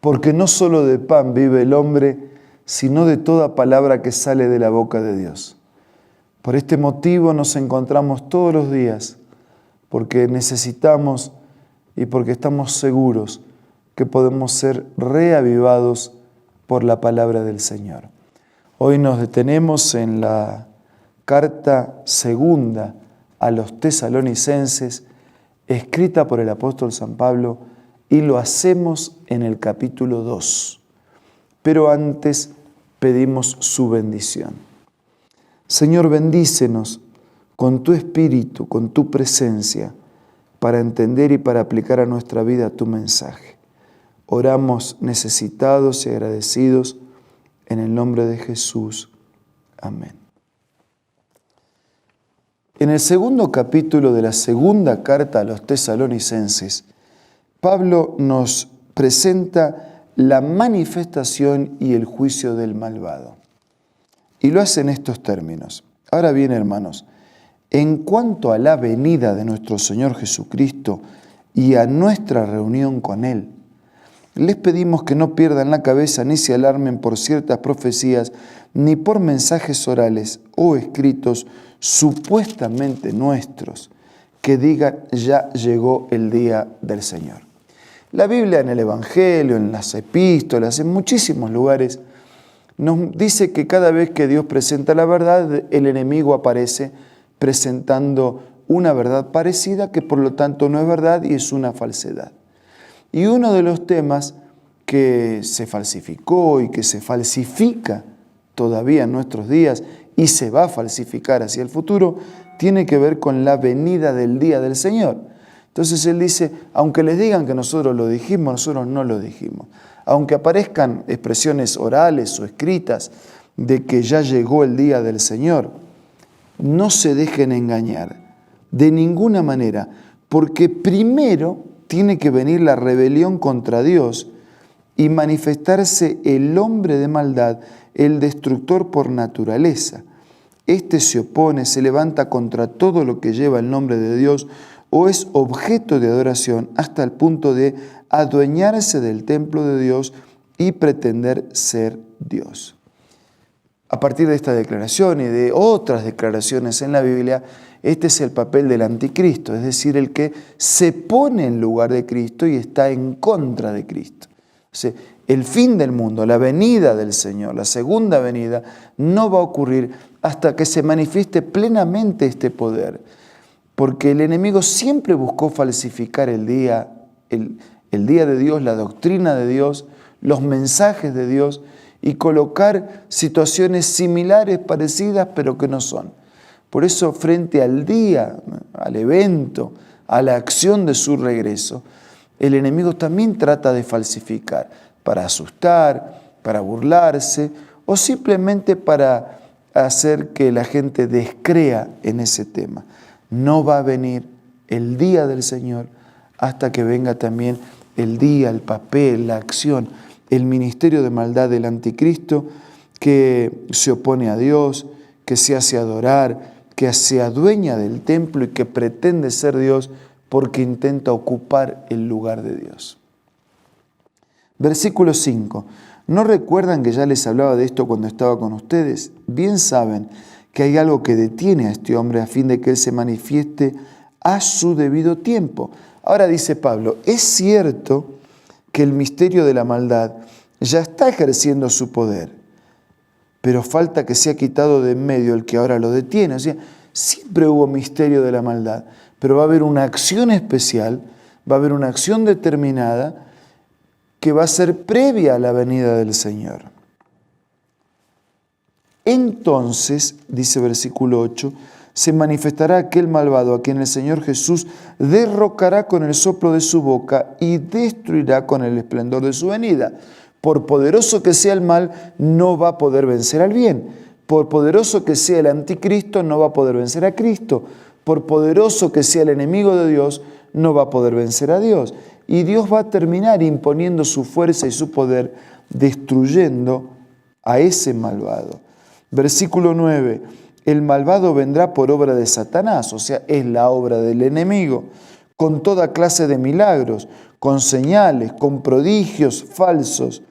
porque no solo de pan vive el hombre, sino de toda palabra que sale de la boca de Dios. Por este motivo nos encontramos todos los días, porque necesitamos y porque estamos seguros que podemos ser reavivados por la palabra del Señor. Hoy nos detenemos en la carta segunda a los tesalonicenses, escrita por el apóstol San Pablo, y lo hacemos en el capítulo 2. Pero antes pedimos su bendición. Señor, bendícenos con tu espíritu, con tu presencia, para entender y para aplicar a nuestra vida tu mensaje. Oramos necesitados y agradecidos en el nombre de Jesús. Amén. En el segundo capítulo de la segunda carta a los tesalonicenses, Pablo nos presenta la manifestación y el juicio del malvado. Y lo hace en estos términos. Ahora bien, hermanos, en cuanto a la venida de nuestro Señor Jesucristo y a nuestra reunión con Él, les pedimos que no pierdan la cabeza ni se alarmen por ciertas profecías, ni por mensajes orales o escritos supuestamente nuestros, que digan ya llegó el día del Señor. La Biblia en el Evangelio, en las epístolas, en muchísimos lugares, nos dice que cada vez que Dios presenta la verdad, el enemigo aparece presentando una verdad parecida que por lo tanto no es verdad y es una falsedad. Y uno de los temas que se falsificó y que se falsifica todavía en nuestros días y se va a falsificar hacia el futuro, tiene que ver con la venida del día del Señor. Entonces él dice, aunque les digan que nosotros lo dijimos, nosotros no lo dijimos. Aunque aparezcan expresiones orales o escritas de que ya llegó el día del Señor, no se dejen engañar de ninguna manera, porque primero tiene que venir la rebelión contra Dios y manifestarse el hombre de maldad, el destructor por naturaleza. Este se opone, se levanta contra todo lo que lleva el nombre de Dios o es objeto de adoración hasta el punto de adueñarse del templo de Dios y pretender ser Dios. A partir de esta declaración y de otras declaraciones en la Biblia, este es el papel del anticristo, es decir, el que se pone en lugar de Cristo y está en contra de Cristo. O sea, el fin del mundo, la venida del Señor, la segunda venida, no va a ocurrir hasta que se manifieste plenamente este poder. Porque el enemigo siempre buscó falsificar el día de Dios, la doctrina de Dios, los mensajes de Dios y colocar situaciones similares, parecidas, pero que no son. Por eso, frente al día, al evento, a la acción de su regreso, el enemigo también trata de falsificar para asustar, para burlarse o simplemente para hacer que la gente descrea en ese tema. No va a venir el día del Señor hasta que venga también el día, el papel, la acción, el ministerio de maldad del anticristo que se opone a Dios, que se hace adorar, que se adueña del templo y que pretende ser Dios porque intenta ocupar el lugar de Dios. Versículo 5. ¿No recuerdan que ya les hablaba de esto cuando estaba con ustedes? Bien saben que hay algo que detiene a este hombre a fin de que él se manifieste a su debido tiempo. Ahora dice Pablo, es cierto que el misterio de la maldad ya está ejerciendo su poder, pero falta que sea quitado de en medio el que ahora lo detiene. O sea, siempre hubo misterio de la maldad, pero va a haber una acción especial, va a haber una acción determinada que va a ser previa a la venida del Señor. Entonces, dice versículo 8, se manifestará aquel malvado a quien el Señor Jesús derrocará con el soplo de su boca y destruirá con el esplendor de su venida. Por poderoso que sea el mal, no va a poder vencer al bien. Por poderoso que sea el anticristo, no va a poder vencer a Cristo. Por poderoso que sea el enemigo de Dios, no va a poder vencer a Dios. Y Dios va a terminar imponiendo su fuerza y su poder, destruyendo a ese malvado. Versículo 9, el malvado vendrá por obra de Satanás, o sea, es la obra del enemigo, con toda clase de milagros, con señales, con prodigios falsos.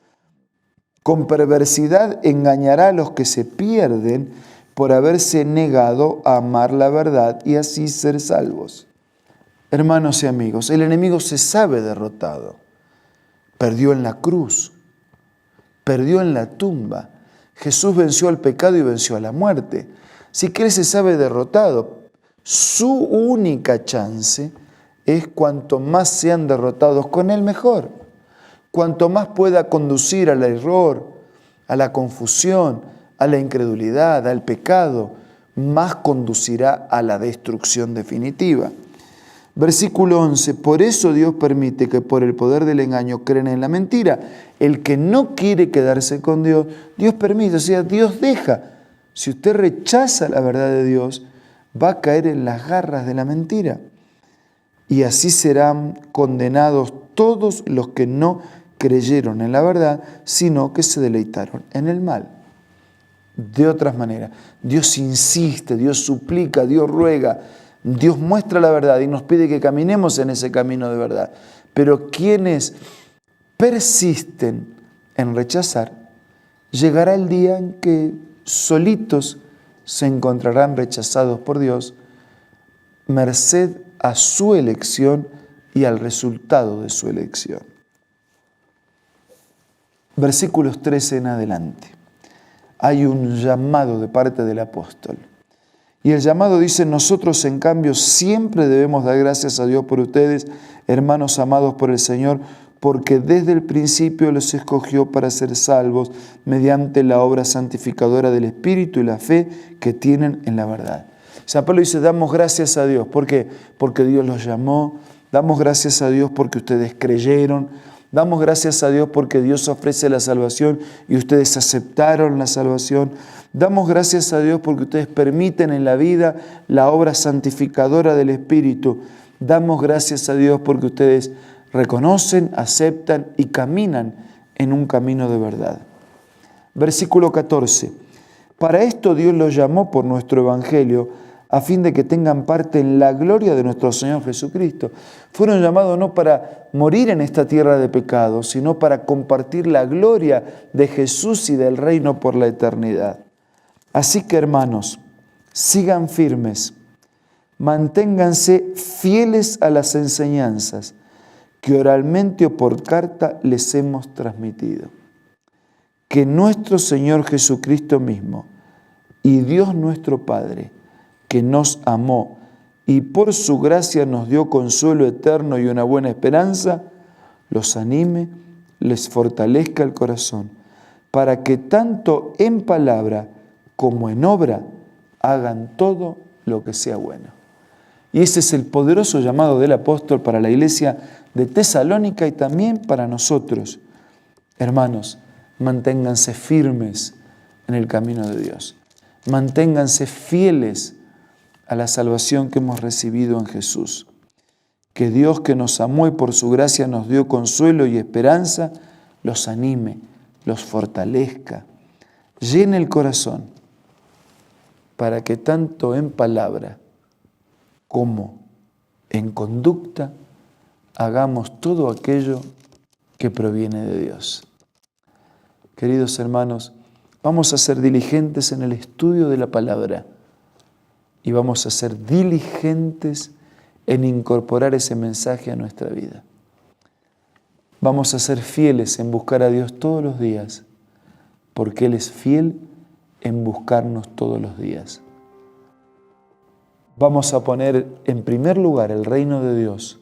Con perversidad engañará a los que se pierden por haberse negado a amar la verdad y así ser salvos. Hermanos y amigos, el enemigo se sabe derrotado. Perdió en la cruz, perdió en la tumba. Jesús venció al pecado y venció a la muerte. Si que Él se sabe derrotado, su única chance es cuanto más sean derrotados con Él, mejor. Cuanto más pueda conducir al error, a la confusión, a la incredulidad, al pecado, más conducirá a la destrucción definitiva. Versículo 11, por eso Dios permite que por el poder del engaño crean en la mentira. El que no quiere quedarse con Dios, Dios permite, o sea, Dios deja. Si usted rechaza la verdad de Dios, va a caer en las garras de la mentira. Y así serán condenados todos los que no creyeron en la verdad, sino que se deleitaron en el mal. De otras maneras, Dios insiste, Dios suplica, Dios ruega, Dios muestra la verdad y nos pide que caminemos en ese camino de verdad. Pero quienes persisten en rechazar, llegará el día en que solitos se encontrarán rechazados por Dios, merced a su elección y al resultado de su elección. Versículos 13 en adelante. Hay un llamado de parte del apóstol. Y el llamado dice, nosotros en cambio siempre debemos dar gracias a Dios por ustedes, hermanos amados por el Señor, porque desde el principio los escogió para ser salvos mediante la obra santificadora del Espíritu y la fe que tienen en la verdad. San Pablo dice, damos gracias a Dios. ¿Por qué? Porque Dios los llamó. Damos gracias a Dios porque ustedes creyeron. Damos gracias a Dios porque Dios ofrece la salvación y ustedes aceptaron la salvación. Damos gracias a Dios porque ustedes permiten en la vida la obra santificadora del Espíritu. Damos gracias a Dios porque ustedes reconocen, aceptan y caminan en un camino de verdad. Versículo 14. Para esto Dios los llamó por nuestro Evangelio, a fin de que tengan parte en la gloria de nuestro Señor Jesucristo. Fueron llamados no para morir en esta tierra de pecado, sino para compartir la gloria de Jesús y del reino por la eternidad. Así que, hermanos, sigan firmes, manténganse fieles a las enseñanzas que oralmente o por carta les hemos transmitido. Que nuestro Señor Jesucristo mismo y Dios nuestro Padre, que nos amó y por su gracia nos dio consuelo eterno y una buena esperanza, los anime, les fortalezca el corazón, para que tanto en palabra como en obra hagan todo lo que sea bueno. Y ese es el poderoso llamado del apóstol para la iglesia de Tesalónica y también para nosotros. Hermanos, manténganse firmes en el camino de Dios. Manténganse fieles a la salvación que hemos recibido en Jesús. Que Dios, que nos amó y por su gracia nos dio consuelo y esperanza, los anime, los fortalezca, llene el corazón para que tanto en palabra como en conducta hagamos todo aquello que proviene de Dios. Queridos hermanos, vamos a ser diligentes en el estudio de la palabra y vamos a ser diligentes en incorporar ese mensaje a nuestra vida. Vamos a ser fieles en buscar a Dios todos los días, porque Él es fiel en buscarnos todos los días. Vamos a poner en primer lugar el reino de Dios,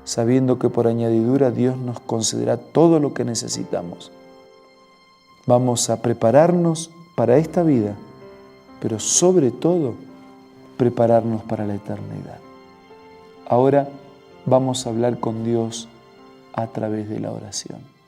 sabiendo que por añadidura Dios nos concederá todo lo que necesitamos. Vamos a prepararnos para esta vida, pero sobre todo prepararnos para la eternidad. Ahora vamos a hablar con Dios a través de la oración.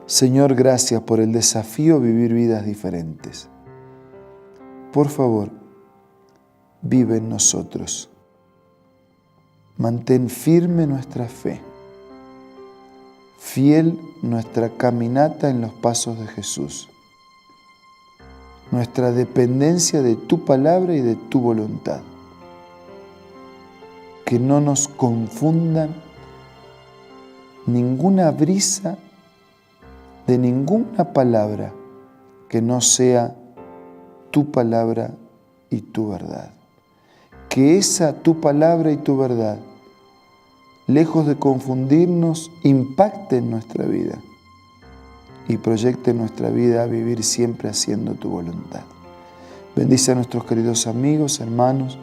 Señor, gracias por el desafío de vivir vidas diferentes. Por favor, vive en nosotros. Mantén firme nuestra fe, fiel nuestra caminata en los pasos de Jesús, nuestra dependencia de tu palabra y de tu voluntad. Que no nos confundan ninguna brisa de ninguna palabra que no sea tu palabra y tu verdad. Que esa tu palabra y tu verdad, lejos de confundirnos, impacte en nuestra vida y proyecte nuestra vida a vivir siempre haciendo tu voluntad. Bendice a nuestros queridos amigos, hermanos,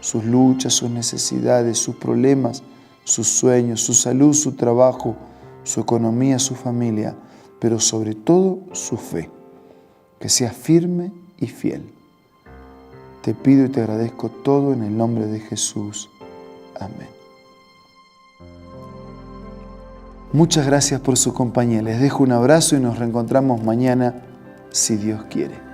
sus luchas, sus necesidades, sus problemas, sus sueños, su salud, su trabajo, su economía, su familia, pero sobre todo su fe. Que sea firme y fiel. Te pido y te agradezco todo en el nombre de Jesús. Amén. Muchas gracias por su compañía. Les dejo un abrazo y nos reencontramos mañana, si Dios quiere.